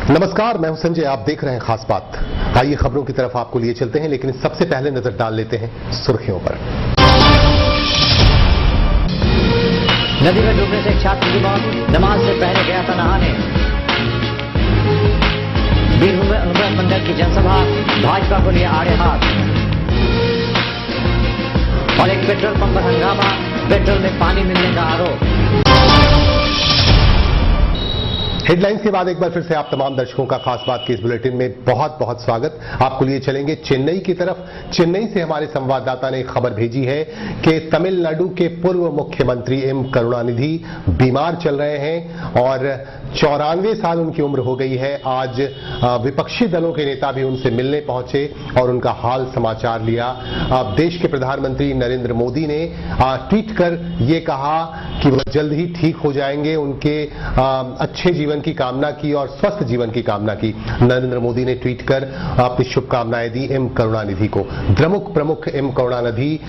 नमस्कार, मैं हूं संजय। आप देख रहे हैं खास बात। आइए खबरों की तरफ आपको लिए चलते हैं, लेकिन सबसे पहले नजर डाल लेते हैं सुर्खियों पर। नदी में डूबने से एक छात्र की मौत, नमाज से पहले गया था नहाने। बीरभूम में अनुव्रत मंडल की जनसभा, भाजपा को लिए आड़े हाथ। और एक पेट्रोल पंप पर हंगामा, पेट्रोल में पानी मिलने का आरोप। हेडलाइंस के बाद एक बार फिर से आप तमाम दर्शकों का खास बात के इस बुलेटिन में बहुत बहुत स्वागत। आपको लिए चलेंगे चेन्नई की तरफ। चेन्नई से हमारे संवाददाता ने खबर भेजी है कि तमिलनाडु के पूर्व मुख्यमंत्री एम करुणानिधि बीमार चल रहे हैं और 94 साल उनकी उम्र हो गई है। आज विपक्षी दलों के नेता भी उनसे मिलने पहुंचे और उनका हाल समाचार लिया। देश के प्रधानमंत्री नरेंद्र मोदी ने ट्वीट कर ये कहा कि वह जल्द ही ठीक हो जाएंगे। उनके अच्छे जीवन की कामना की और स्वस्थ जीवन की कामना की। नरेंद्र मोदी ने ट्वीट कर अपनी शुभकामनाएं दी एम करुणानिधि को। द्रमुक प्रमुख एम करुणानिधि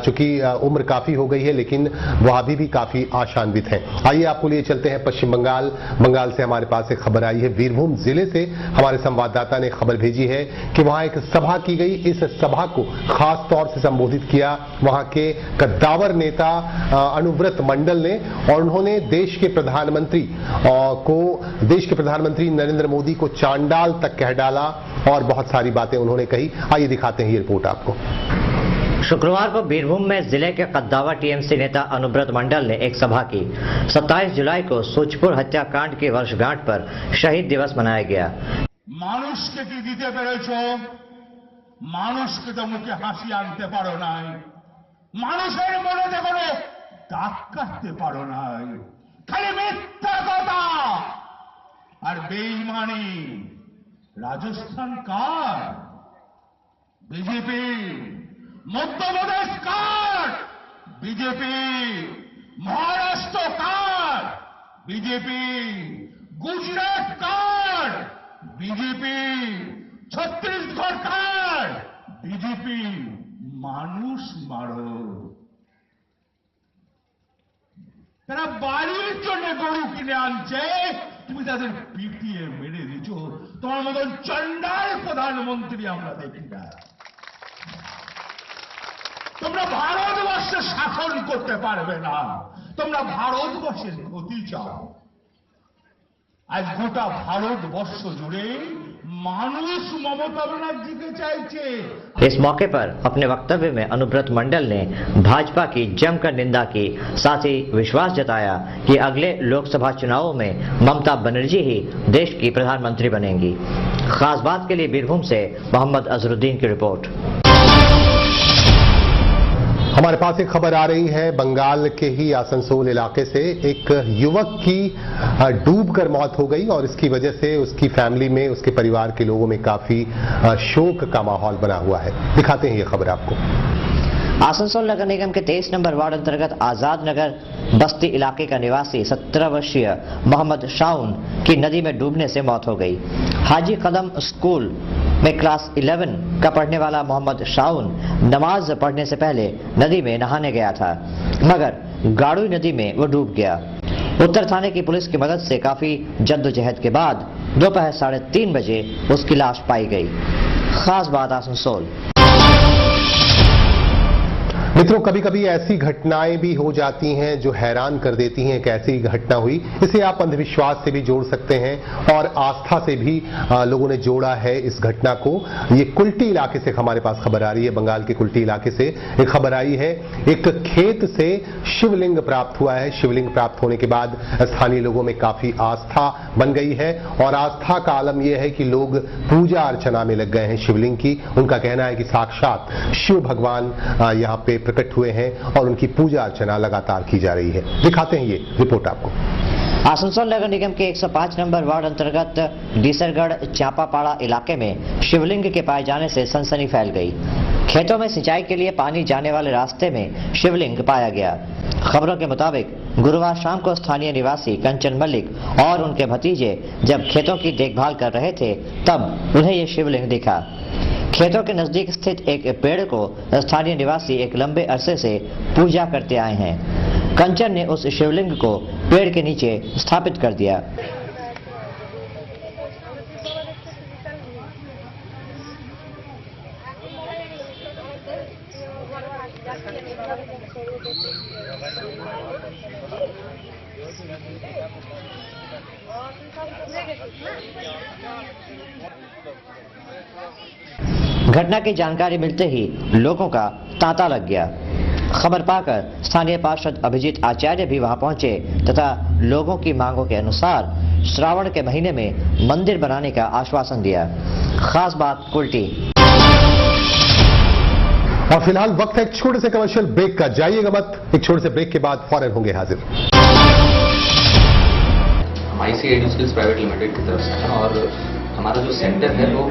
चूंकि उम्र काफी हो गई है, लेकिन वह अभी भी काफी आशान्वित हैं। आइए आपको लिए चलते हैं पश्चिम बंगाल। बंगाल से हमारे पास एक खबर आई है। बीरभूम जिले से हमारे संवाददाता ने खबर भेजी है कि वहां एक सभा की गई। इस सभा को खास तौर से संबोधित किया वहां के कद्दावर नेता अनुव्रत मंडल ने, और उन्होंने देश के प्रधानमंत्री नरेंद्र मोदी को चांडाल तक कह डाला और बहुत सारी बातें उन्होंने कही। आइए दिखाते हैं ये रिपोर्ट आपको। शुक्रवार को बीरभूम में जिले के कद्दावर टीएमसी नेता अनुव्रत मंडल ने एक सभा की। 27 जुलाई को सूचपुर हत्याकांड की वर्षगांठ पर शहीद दिवस मनाया गया। মানুষকে কি দিতে পেরেছো? মানুষকে তো মুখে হাসি আনতে পারো নাই, মানুষের মনে কোনো দাগ কাটতে পারো নাই, খালি মিথ্যা কথা আর বেঈমানি। রাজস্থান কার? বিজেপি। মধ্যপ্রদেশ কার? বিজেপি। মহারাষ্ট্র কার? বিজেপি। গুজরাট কার? বিজেপি। ছত্তিশগড় কার? বিজেপি। মানুষ মারো। তারা বাড়ির জন্য গরু কিনে আনছে, তুমি তাদের পিটিয়ে মেরে দিচ্ছ। তোমার মতন চন্ডাল প্রধানমন্ত্রী আমরা দেখি না। তোমরা ভারতবর্ষে শাসন করতে পারবে না, তোমরা ভারতবর্ষের ক্ষতি চাও। আজ গোটা ভারতবর্ষ জুড়ে মানুষ মমता बनर्जी के চাইছে। इस मौके पर अपने वक्तव्य में अनुव्रत मंडल ने भाजपा की जमकर निंदा की, साथ ही विश्वास जताया कि अगले लोकसभा चुनावों में ममता बनर्जी ही देश की प्रधानमंत्री बनेंगी। खास बात के लिए बीरभूम से मोहम्मद अजरुद्दीन की रिपोर्ट। हमारे पास एक खबर आ रही है बंगाल के ही आसनसोल इलाके से। एक युवक की डूबकर मौत हो गई और इसकी वजह से उसकी फैमिली में, उसके परिवार के लोगों में काफी शोक का माहौल बना हुआ है। दिखाते हैं ये खबर आपको। आसनसोल नगर निगम के 23 नंबर वार्ड अंतर्गत आजाद नगर बस्ती इलाके का निवासी 17 वर्षीय मोहम्मद शाउन की नदी में डूबने से मौत हो गई। हाजी कदम स्कूल में क्लास 11 का पढ़ने वाला मोहम्मद शाउन नमाज पढ़ने से पहले नदी में नहाने गया था, मगर गाड़ू नदी में वो डूब गया। उत्तर थाने की पुलिस की मदद से काफी जद्दोजहद के बाद दोपहर 3:30 बजे उसकी लाश पाई गई। खास बात आसनसोल। मित्रों, कभी कभी ऐसी घटनाएं भी हो जाती हैं जो हैरान कर देती हैं कि ऐसी घटना हुई। इसे आप अंधविश्वास से भी जोड़ सकते हैं और आस्था से भी लोगों ने जोड़ा है इस घटना को। ये कुल्टी इलाके से हमारे पास खबर आ रही है। बंगाल के कुल्टी इलाके से एक खबर आई है। एक खेत से शिवलिंग प्राप्त हुआ है। शिवलिंग प्राप्त होने के बाद स्थानीय लोगों में काफी आस्था बन गई है और आस्था का आलम यह है कि लोग पूजा अर्चना में लग गए हैं शिवलिंग की। उनका कहना है कि साक्षात शिव भगवान यहाँ पे प्रकट हुए हैं और उनकी पूजा अर्चना लगातार की जा रही है। दिखाते हैं ये रिपोर्ट आपको। आसनसोल नगर निगम के 105 नंबर वार्ड अंतर्गत डीसरगढ़ चापापाड़ा इलाके में शिवलिंग के पाए जाने से सनसनी फैल गई। खेतों में सिंचाई के लिए पानी जाने वाले रास्ते में शिवलिंग पाया गया। खबरों के मुताबिक गुरुवार शाम को स्थानीय निवासी कंचन मलिक और उनके भतीजे जब खेतों की देखभाल कर रहे थे, तब उन्हें यह शिवलिंग दिखा। खेतों के नजदीक स्थित एक पेड़ को स्थानीय निवासी एक लंबे अरसे से पूजा करते आए हैं। कंचन ने उस शिवलिंग को पेड़ के नीचे स्थापित कर दिया। घटना की जानकारी मिलते ही लोगों का तांता लग गया। खबर पाकर स्थानीय पार्षद अभिजीत आचार्य भी वहां पहुंचे तथा लोगों की मांगों के अनुसार श्रावण के महीने में मंदिर बनाने का आश्वासन दिया। खास बात कुल्टी। और फिलहाल वक्त है एक छोटे से कमर्शियल ब्रेक का, जाइएगा मत, एक छोटे से ब्रेक के बाद फौरन होंगे हाजिर। IC edu skills private limited की तरफ से है और हमारा जो सेंटर है वो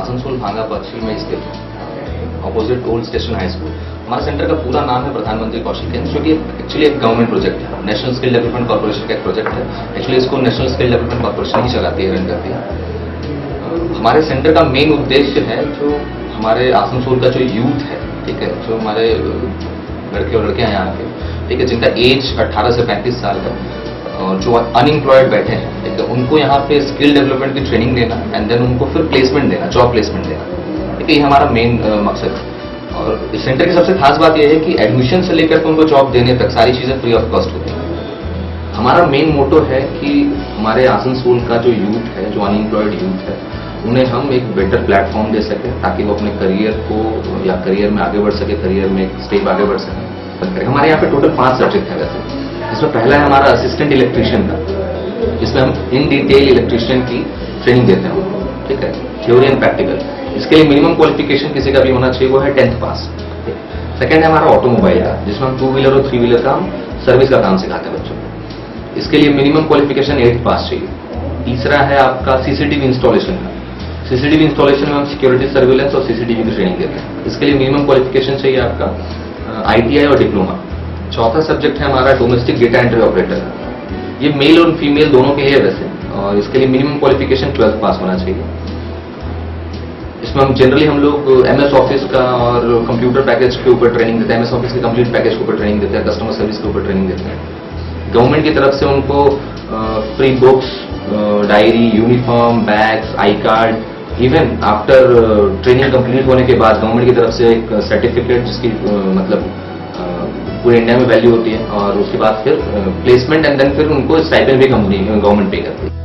आसनसोल भांगा पश्चिम में स्थित है, opposite old station high school. हमारा सेंटर का पूरा नाम है प्रधानमंत्री कौशल केंद्र, जो कि एक्चुअली एक गवर्नमेंट प्रोजेक्ट है, नेशनल स्किल डेवलपमेंट कॉर्पोरेशन का एक प्रोजेक्ट है। एक्चुअली इसको नेशनल स्किल डेवलपमेंट कॉर्पोरेशन ही चलाती है, रन करती है। हमारे सेंटर का मेन उद्देश्य है जो हमारे आसनसोल का जो यूथ है, ठीक है, जो हमारे लड़के और लड़कियां यहाँ के, ठीक है, जिनका एज 18 से 35 साल है और जो अनएम्प्लॉयड बैठे हैं, ठीक है, उनको यहाँ पे स्किल डेवलपमेंट की ट्रेनिंग देना एंड देन उनको फिर प्लेसमेंट देना, जॉब प्लेसमेंट देना, ठीक है, ये हमारा मेन मकसद है। और इस सेंटर की सबसे खास बात यह है कि एडमिशन से लेकर उनको जॉब देने तक सारी चीजें फ्री ऑफ कॉस्ट होती हैं। हमारा मेन मोटो है कि हमारे आसनसोल का जो यूथ है, जो अनएम्प्लॉयड यूथ है, उन्हें हम एक बेटर प्लेटफॉर्म दे सकें ताकि वो अपने करियर को या करियर में आगे बढ़ सके, करियर में एक स्टेप आगे बढ़ सके। हमारे यहाँ पे टोटल 5 सब्जेक्ट है वैसे। इसमें पहला है हमारा असिस्टेंट इलेक्ट्रिशियन का, इसमें हम इन डिटेल इलेक्ट्रिशियन की ट्रेनिंग देते हैं, ठीक है, थ्योरी एंड प्रैक्टिकल। इसके लिए मिनिमम क्वालिफिकेशन किसी का भी होना चाहिए, वो है 10th पास। सेकेंड है हमारा ऑटोमोबाइल का, जिसमें हम 2 व्हीलर और 3 व्हीलर का हम सर्विस का काम सिखाते हैं बच्चों को। इसके लिए मिनिमम क्वालिफिकेशन 8th पास चाहिए। तीसरा है आपका सीसीटीवी इंस्टॉलेशन का। सीसीटीवी इंस्टॉलेशन में हम सिक्योरिटी सर्विलेंस और सीसीटीवी की ट्रेनिंग देते हैं। इसके लिए मिनिमम क्वालिफिकेशन चाहिए आपका ITI और डिप्लोमा। चौथा सब्जेक्ट है हमारा डोमेस्टिक डेटा एंट्री ऑपरेटर। ये मेल और फीमेल दोनों के लिए है वैसे, और इसके लिए मिनिमम क्वालिफिकेशन 12th पास होना चाहिए। इसमें हम जनरली हम लोग MS ऑफिस का और कंप्यूटर पैकेज के ऊपर ट्रेनिंग देते हैं, MS ऑफिस के कंप्लीट पैकेज के ऊपर ट्रेनिंग देते हैं, कस्टमर सर्विस के ऊपर ट्रेनिंग देते हैं। गवर्नमेंट की तरफ से उनको free books, diary, uniform, bags, I card, even after training complete होने के बाद गवर्नमेंट की तरफ से एक सर्टिफिकेट जिसकी मतलब पूरे इंडिया में वैल्यू होती है, और उसके बाद फिर प्लेसमेंट एंड देन फिर उनको स्टाइपेंड भी कंपनी गवर्नमेंट पे करती है।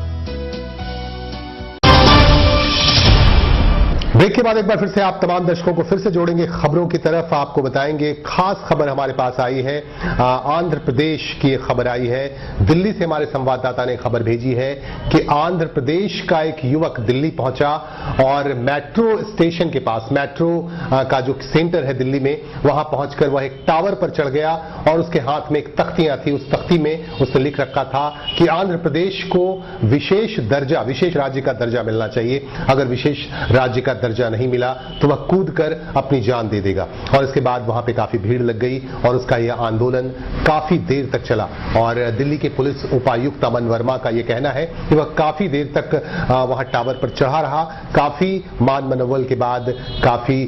ब्रेक के बाद एक बार फिर से आप तमाम दर्शकों को फिर से जोड़ेंगे खबरों की तरफ। आपको बताएंगे खास खबर हमारे पास आई है, आंध्र प्रदेश की एक खबर आई है। दिल्ली से हमारे संवाददाता ने खबर भेजी है कि आंध्र प्रदेश का एक युवक दिल्ली पहुंचा और मेट्रो स्टेशन के पास, मेट्रो का जो सेंटर है दिल्ली में, वहां पहुंचकर वह एक टावर पर चढ़ गया और उसके हाथ में एक तख्तियां थी। उस तख्ती में उसने लिख रखा था कि आंध्र प्रदेश को विशेष दर्जा, विशेष राज्य का दर्जा मिलना चाहिए। अगर विशेष राज्य का दर्जा नहीं मिला तो वह कूद कर अपनी जान दे देगा। और इसके बाद वहां पे काफी भीड़ लग गई और उसका यह आंदोलन काफी देर तक चला। और दिल्ली के पुलिस उपायुक्त अमन वर्मा का यह कहना है कि वह काफी देर तक वहां टावर पर चढ़ा रहा। काफी मान मनोवल के बाद, काफी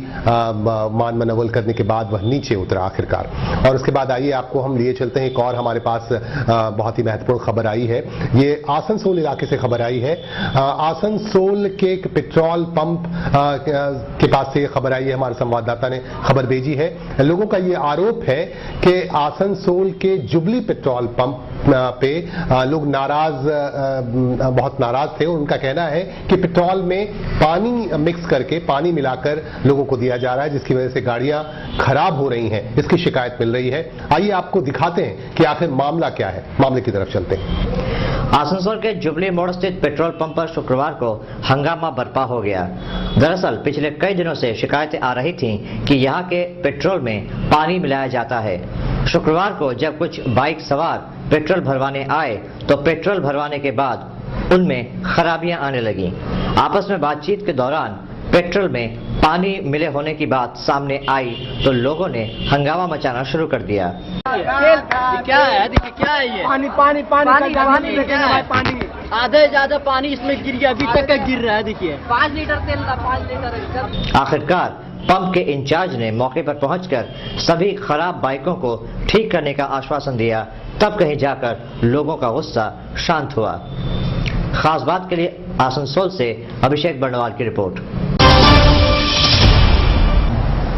मान मनोवल करने के बाद वह नीचे उतरा आखिरकार। और उसके बाद आइए आपको हम लिए चलते हैं, एक और हमारे पास बहुत ही महत्वपूर्ण खबर आई है। ये आसनसोल इलाके से खबर आई है। आसनसोल के एक पेट्रोल पंप के पास से खबर आई है, हमारे संवाददाता ने खबर भेजी है। लोगों का ये आरोप है कि आसनसोल के जुबली पेट्रोल पंप पे लोग बहुत नाराज थे। और उनका कहना है कि पेट्रोल में पानी मिक्स करके, पानी मिलाकर लोगों को दिया जा रहा है, जिसकी वजह से गाड़ियां खराब हो रही हैं। इसकी शिकायत मिल रही है। आइए आपको दिखाते हैं कि आखिर मामला क्या है। मामले की तरफ चलते हैं। आसनसोल के जुबली मोड़ स्थित पेट्रोल पंप पर शुक्रवार को हंगामा बरपा हो गया। दरअसल पिछले कई दिनों से शिकायतें आ रही थीं कि यहाँ के पेट्रोल में पानी मिलाया जाता है। शुक्रवार को जब कुछ बाइक सवार पेट्रोल भरवाने आए तो पेट्रोल भरवाने के बाद उनमें खराबियां आने लगी। आपस में बातचीत के दौरान पेट्रोल में पानी मिले होने की बात सामने आई तो लोगों ने हंगामा मचाना शुरू कर दिया। क्या है? देखिए क्या है ये? पानी पानी पानी पानी क्या है? पानी आधे ज्यादा पानी इसमें गिर गया, अभी तक का गिर रहा है। देखिए 5 लीटर तेल था, 5 लीटर। आखिरकार पंप के इंचार्ज ने मौके पर पहुंचकर सभी खराब बाइकों को ठीक करने का आश्वासन दिया। तब कहीं जाकर लोगों का गुस्सा शांत हुआ। खास बात के लिए आसनसोल से अभिषेक बर्णवाल की रिपोर्ट।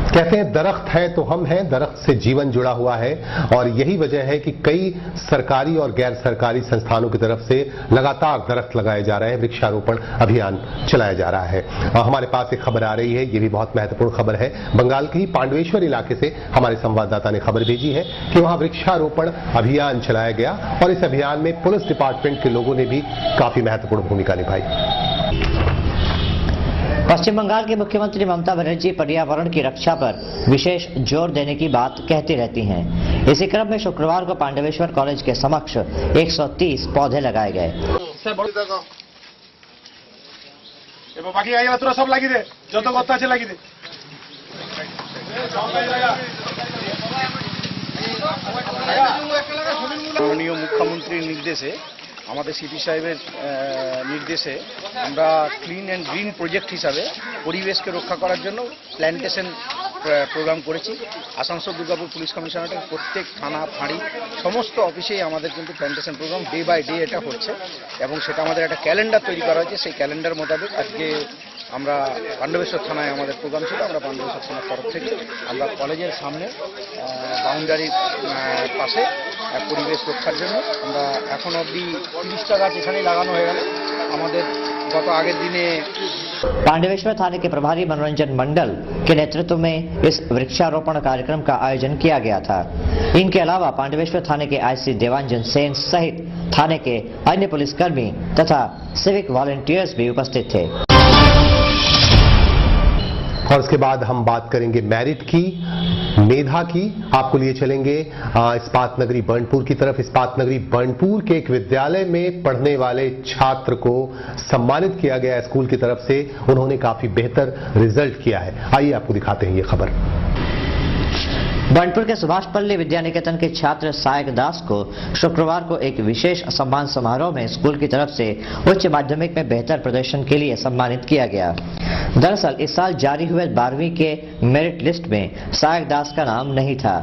कहते हैं दरख्त है तो हम हैं, दरख्त से जीवन जुड़ा हुआ है और यही वजह है कि कई सरकारी और गैर सरकारी संस्थानों की तरफ से लगातार दरख्त लगाए जा रहे हैं, वृक्षारोपण अभियान चलाया जा रहा है। हमारे पास एक खबर आ रही है, ये भी बहुत महत्वपूर्ण खबर है। बंगाल के ही पांडवेश्वर इलाके से हमारे संवाददाता ने खबर भेजी है कि वहां वृक्षारोपण अभियान चलाया गया और इस अभियान में पुलिस डिपार्टमेंट के लोगों ने भी काफी महत्वपूर्ण भूमिका निभाई। पश्चिम बंगाल की मुख्यमंत्री ममता बनर्जी पर्यावरण की रक्षा पर विशेष जोर देने की बात कहती रहती हैं। इसी क्रम में शुक्रवार को पांडवेश्वर कॉलेज के समक्ष 130 पौधे लगाए गए। মাননীয় মুখ্যমন্ত্রীর নির্দেশে আমাদের সিপি সাহেবের নির্দেশে আমরা ক্লিন অ্যান্ড গ্রিন প্রজেক্ট হিসাবে পরিবেশকে রক্ষা করার জন্য প্ল্যান্টেশন প্রোগ্রাম করেছি। আসানসোল দুর্গাপুর পুলিশ কমিশনারেটের প্রত্যেক থানা ফাঁড়ি সমস্ত অফিসেই আমাদের কিন্তু plantation programme day by day এটা হচ্ছে এবং সেটা আমাদের একটা ক্যালেন্ডার তৈরি করা হয়েছে। সেই ক্যালেন্ডার মোতাবেক আজকে আমরা পাণ্ডবেশ্বর থানায় আমাদের প্রোগ্রাম ছিল। আমরা পাণ্ডবেশ্বর থানার তরফ থেকে আমরা কলেজের সামনে বাউন্ডারির পাশে পরিবেশ রক্ষার জন্য আমরা এখন অবধি 30টা গাছ এখানেই লাগানো হয়ে গেল। আমাদের गत आगे दिने पांडवेश्वर थाने के प्रभारी मनोरंजन मंडल के नेतृत्व में इस वृक्षारोपण कार्यक्रम का आयोजन किया गया था। इनके अलावा पांडवेश्वर थाने के आईसी देवांजन सेन सहित थाने के अन्य पुलिसकर्मी तथा सिविक वॉलंटियर्स भी उपस्थित थे। और उसके बाद हम बात करेंगे मेरिट की, मेधा की। आपको लिए चलेंगे इस्पात नगरी बर्नपुर की तरफ। इस्पात नगरी बर्नपुर के एक विद्यालय में पढ़ने वाले छात्र को सम्मानित किया गया स्कूल की तरफ से। उन्होंने काफी बेहतर रिजल्ट किया है। आइए आपको दिखाते हैं ये खबर। बर्नपुर के सुभाष पल्ली विद्या निकेतन के छात्र सायक दास को शुक्रवार को एक विशेष सम्मान समारोह में स्कूल की तरफ से उच्च माध्यमिक में बेहतर प्रदर्शन के लिए सम्मानित किया गया। दरअसल इस साल जारी हुए 12वीं के मेरिट लिस्ट में सायक दास का नाम नहीं था,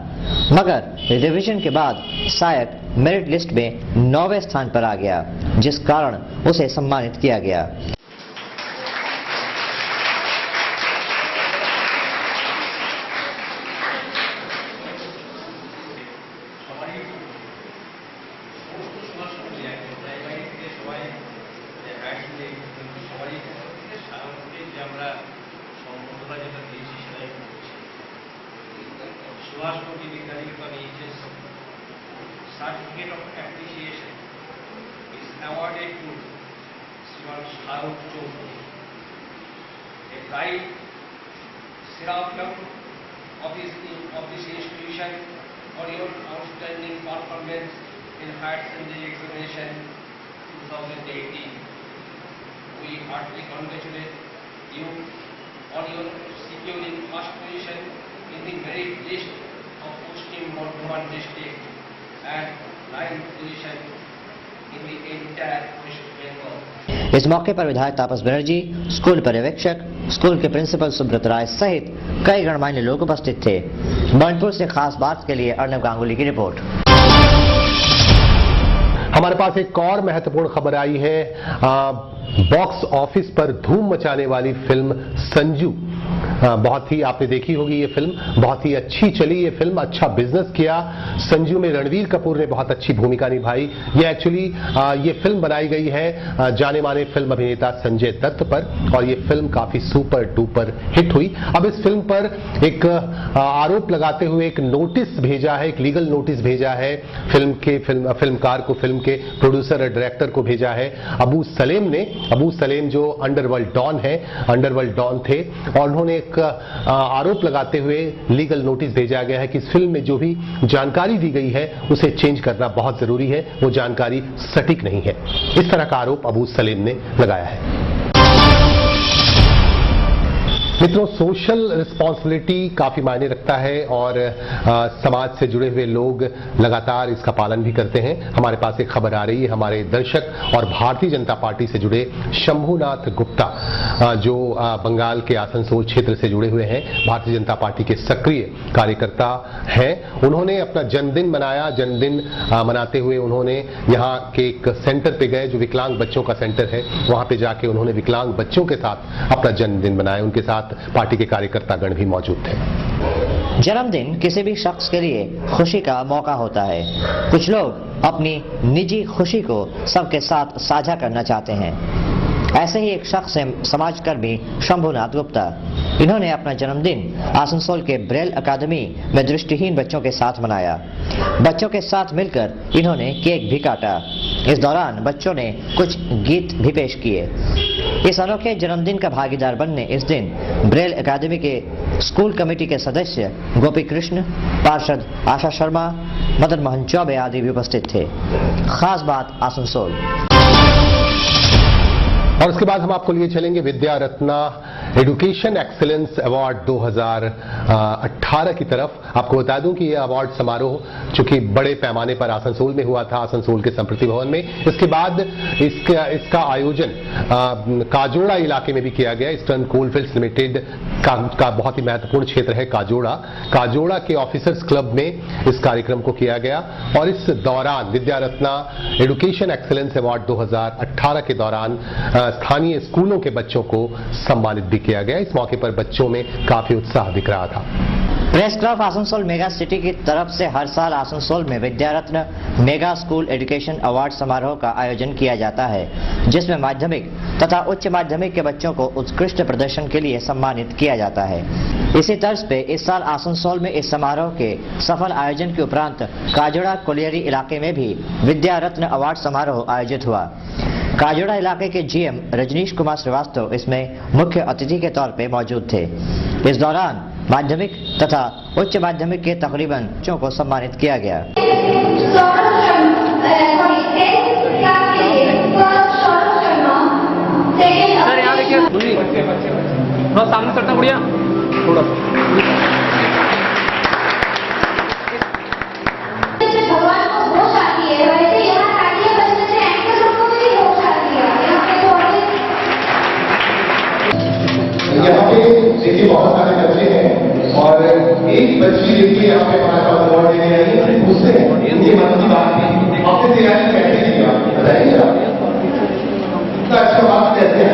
मगर रिविजन के बाद सायक मेरिट लिस्ट में 9वें स्थान पर आ गया, जिस कारण उसे सम्मानित किया गया। Certificate of appreciation is awarded to Sri Shahrukh Choudhury, a pride Siraphim of this institution for your outstanding performance in higher secondary examination 2018. We heartily congratulate you on your securing first position in the merit list of Pashchim Bardhaman district and 9th position in the entire West Bengal. इस मौके पर विधायक तापस Banerjee, school पर्यवेक्षक, school के principal Subrat राय सहित कई गणमान्य लोग उपस्थित थे। बर्नपुर से खास बात के लिए अर्नब गांगुली की रिपोर्ट। हमारे पास एक और महत्वपूर्ण खबर आई है। बॉक्स ऑफिस पर धूम मचाने वाली फिल्म संजू, बहुत ही आपने देखी होगी ये फिल्म, बहुत ही अच्छी चली ये फिल्म, अच्छा बिजनेस किया। संजू में रणवीर कपूर ने बहुत अच्छी भूमिका निभाई। ये एक्चुअली ये फिल्म बनाई गई है जाने माने फिल्म अभिनेता संजय दत्त पर और ये फिल्म काफी सुपर डुपर हिट हुई। अब इस फिल्म पर एक आरोप लगाते हुए एक नोटिस भेजा है, एक लीगल नोटिस भेजा है फिल्मकार को, फिल्म के प्रोड्यूसर और डायरेक्टर को भेजा है अबू सलेम ने। अबू सलेम जो अंडरवर्ल्ड डॉन थे और उन्होंने एक आरोप लगाते हुए लीगल नोटिस भेजा गया है कि इस फिल्म में जो भी जानकारी दी गई है उसे चेंज करना बहुत जरूरी है, वो जानकारी सटीक नहीं है। इस तरह का आरोप अबू सलेम ने लगाया है। मित्रों, सोशल रिस्पॉन्सिबिलिटी काफी मायने रखता है और समाज से जुड़े हुए लोग लगातार इसका पालन भी करते हैं। हमारे पास एक खबर आ रही है, हमारे दर्शक और भारतीय जनता पार्टी से जुड़े शंभुनाथ गुप्ता जो बंगाल के आसनसोल क्षेत्र से जुड़े हुए हैं, भारतीय जनता पार्टी के सक्रिय कार्यकर्ता हैं। उन्होंने अपना जन्मदिन मनाया। जन्मदिन मनाते हुए उन्होंने यहाँ के एक सेंटर पे गए जो विकलांग बच्चों का सेंटर है, वहां पे जाके उन्होंने विकलांग बच्चों के साथ अपना जन्मदिन मनाया, उनके साथ साथ पार्टी के कार्यकर्तागण भी मौजूद थे। जन्मदिन किसी भी शख्स के लिए खुशी का मौका होता है। कुछ लोग अपनी निजी खुशी को सबके साथ साझा करना चाहते हैं। ऐसे ही एक शख्स हैं समाजकर्मी शंभुनाथ गुप्ता। इन्होंने अपना जन्मदिन आसनसोल के ब्रेल अकादमी में दृष्टिहीन बच्चों के साथ मनाया। बच्चों के साथ मिलकर इन्होंने केक भी काटा। इस दौरान बच्चों ने कुछ गीत भी पेश किए। इस अनोखे जन्मदिन का भागीदार बनने इस दिन ब्रेल अकादमी के स्कूल कमेटी के सदस्य गोपी कृष्ण, पार्षद आशा शर्मा, मदन मोहन चौबे आदि भी उपस्थित थे। खास बात आसनसोल। और उसके बाद हम आपको लिए चलेंगे विद्या रत्ना एजुकेशन एक्सीलेंस अवार्ड 2018 की तरफ। आपको बता दूं कि यह अवार्ड समारोह चूंकि बड़े पैमाने पर आसनसोल में हुआ था, आसनसोल के संप्रति भवन में। इसके बाद इसका आयोजन काजोड़ा इलाके में भी किया गया। ईस्टर्न कोलफील्ड्स लिमिटेड का बहुत ही महत्वपूर्ण क्षेत्र है काजोड़ा के ऑफिसर्स क्लब में इस कार्यक्रम को किया गया। और इस दौरान विद्या रत्ना एजुकेशन एक्सीलेंस अवार्ड 2018 के दौरान स्थानीय स्कूलों के बच्चों को सम्मानित भी किया गया। इस मौके पर बच्चों में काफी उत्साह दिख रहा था। Press club Asansol mega city की तरफ से हर साल आसनसोल में Vidyaratna mega school education award समारोह का आयोजन किया जाता है, जिसमें माध्यमिक तथा उच्च माध्यमिक के बच्चों को उत्कृष्ट प्रदर्शन के लिए सम्मानित किया जाता है। इसी तर्ज पे इस साल आसनसोल में इस समारोह के सफल आयोजन के उपरांत काजोड़ा कोलियरी इलाके में भी विद्यारत्न अवार्ड समारोह आयोजित हुआ। काजोड़ा इलाके के जीएम रजनीश कुमार श्रीवास्तव इसमें मुख्य अतिथि के तौर पे मौजूद थे। इस दौरान माध्यमिक तथा उच्च माध्यमिक के तकरीबन बच्चों को सम्मानित किया गया। सर यहाँ देखिए, थोड़ा सामने करता बढ़िया, थोड़ा भगवान को होश आती है, वैसे यहाँ तालियां बजने से एंकर लोगों को भी होश आती है। यहाँ पे देखिए बहुत सारे बच्चे हैं और एक बच्ची देखिए यहाँ पे हमारे पास अवार्ड देने आई है। उससे ये मन की बात थी, आपने तैयारी कैसे किया बताइए आप? तो अच्छा बात कैसे है?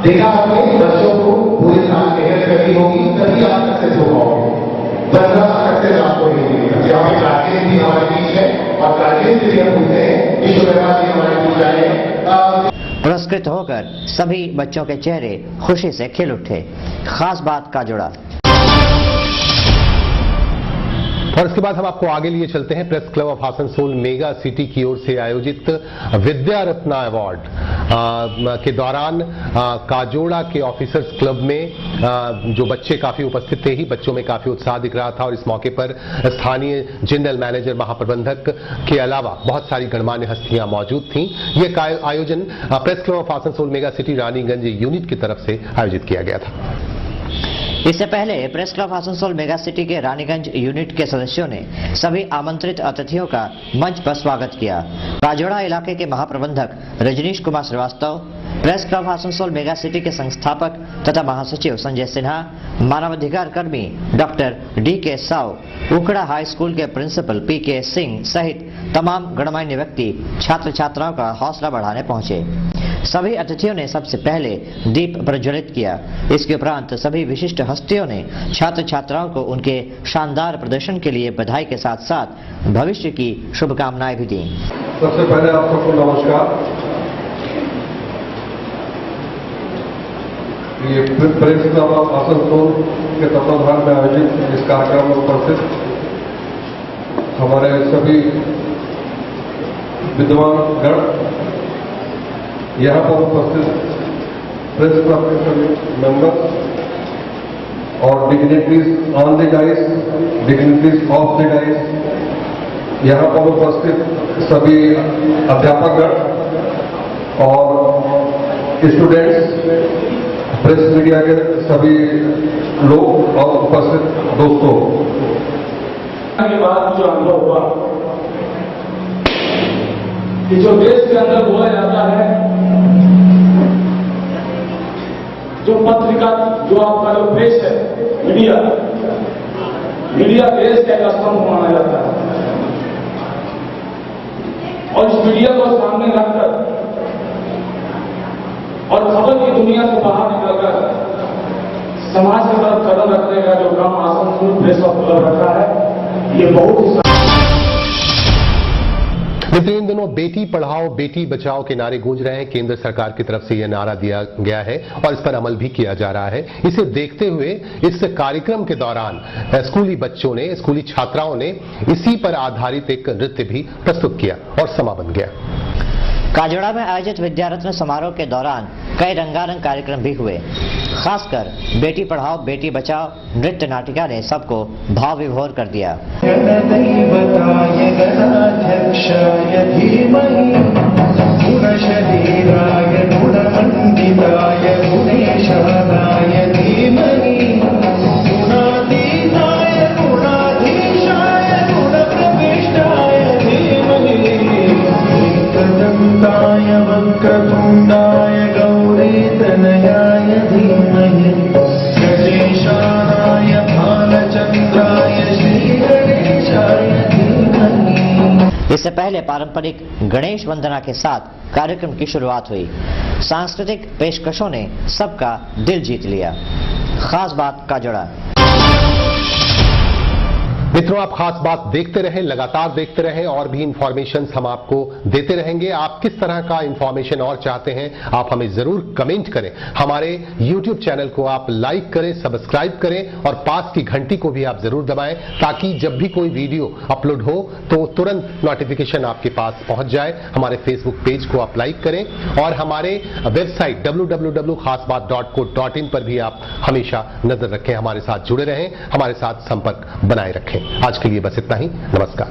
देखा आपने बच्चों को पूरे साल मेहनत करनी होगी तभी आप सक्सेस हो पाओगे, वरना सक्सेस आपको नहीं मिलेगा। यहाँ पे गार्जियन भी हमारे बीच है और गार्जियन से भी हम पूछते हैं, विश्वकर्मा जी हमारे बीच आए। पुरस्कृत होकर सभी बच्चों के चेहरे खुशी से खिल उठे। खास बात काजोड़ा। और इसके बाद हम आपको आगे लिए चलते हैं। Press club of Asansol mega city की ओर से आयोजित विद्या रत्ना अवार्ड के दौरान काजोड़ा के ऑफिसर्स क्लब में जो बच्चे काफी उपस्थित थे ही, बच्चों में काफी उत्साह दिख रहा था। और इस मौके पर स्थानीय जनरल मैनेजर, महाप्रबंधक के अलावा बहुत सारी गणमान्य हस्तियां मौजूद थीं। यह आयोजन press club of Asansol mega city Raniganj unit की तरफ से आयोजित किया गया था। इससे पहले press club Asansol mega city के रानीगंज यूनिट के सदस्यों ने सभी आमंत्रित अतिथियों का मंच पर स्वागत किया। काजोड़ा इलाके के महाप्रबंधक Rajnish Kumar Srivastava, press club Asansol mega city के संस्थापक तथा महासचिव संजय सिन्हा, मानवाधिकार कर्मी डॉक्टर DK साव, उखड़ा हाई स्कूल के प्रिंसिपल PK सिंह सहित तमाम गणमान्य व्यक्ति छात्र छात्राओं का हौसला बढ़ाने पहुंचे। सभी अतिथियों ने सबसे पहले दीप प्रज्वलित किया। इसके उपरांत सभी विशिष्ट हस्तियों ने छात्र छात्राओं को उनके शानदार प्रदर्शन के लिए बधाई के साथ साथ भविष्य की शुभकामनाएं भी दी। सबसे पहले आप सबको नमस्कार। ये प्रेस क्लब ऑफ आसनसोल के तत्वाधान में आयोजित इस कार्यक्रम में उपस्थित हमारे सभी विद्वान गण, यहाँ पर उपस्थित प्रेस क्लब के सभी मेंबर्स और dignitaries on the dice, dignitaries of the dice, यहाँ पर उपस्थित सभी अध्यापकगण और स्टूडेंट्स, प्रेस मीडिया के सभी लोग और उपस्थित दोस्तों। के बाद जो अनुभव हुआ कि जो देश के अंदर बोला जाता है, जो पत्रिका, जो आपका जो प्रेस है, मीडिया देश का एक स्तंभ माना जाता है। और इस मीडिया को सामने रखकर और खबर की दुनिया से बाहर निकलकर समाज के तरफ कदम रखने का जो काम आसनसोल प्रेस क्लब रखा है, ये बहुत ही मित्रों, इन दिनों बेटी पढ़ाओ बेटी बचाओ के नारे गूंज रहे हैं। केंद्र सरकार की तरफ से यह नारा दिया गया है और इस पर अमल भी किया जा रहा है। इसे देखते हुए इस कार्यक्रम के दौरान स्कूली बच्चों ने, स्कूली छात्राओं ने इसी पर आधारित एक नृत्य भी प्रस्तुत किया और समा बन गया। काजोड़ा में आयोजित विद्यारत्न समारोह के दौरान कई रंगारंग कार्यक्रम भी हुए। खासकर बेटी पढ़ाओ बेटी बचाओ नृत्य नाटिका ने सबको भाव विभोर कर दिया। वक्रतुण्डाय गौरीतनयाय धीमहि गजेशानाय भालचन्द्राय श्रीगणेशाय धीमहि। इससे पहले पारंपरिक गणेश वंदना के साथ कार्यक्रम की शुरुआत हुई। सांस्कृतिक पेशकशों ने सबका दिल जीत लिया। खास बात काजोड़ा। मित्रों, आप खास बात देखते रहें, लगातार देखते रहें और भी इंफॉर्मेशन हम आपको देते रहेंगे। आप किस तरह का इंफॉर्मेशन और चाहते हैं, आप हमें जरूर कमेंट करें। हमारे YouTube चैनल को आप लाइक करें, सब्सक्राइब करें और पास की घंटी को भी आप जरूर दबाएं ताकि जब भी कोई वीडियो अपलोड हो तो तुरंत नोटिफिकेशन आपके पास पहुंच जाए। हमारे फेसबुक पेज को आप लाइक करें और हमारे वेबसाइट www.खासबात.co.in पर भी आप हमेशा नजर रखें। हमारे साथ जुड़े रहें, हमारे साथ संपर्क बनाए रखें। आज के लिए बस इतना ही। नमस्कार।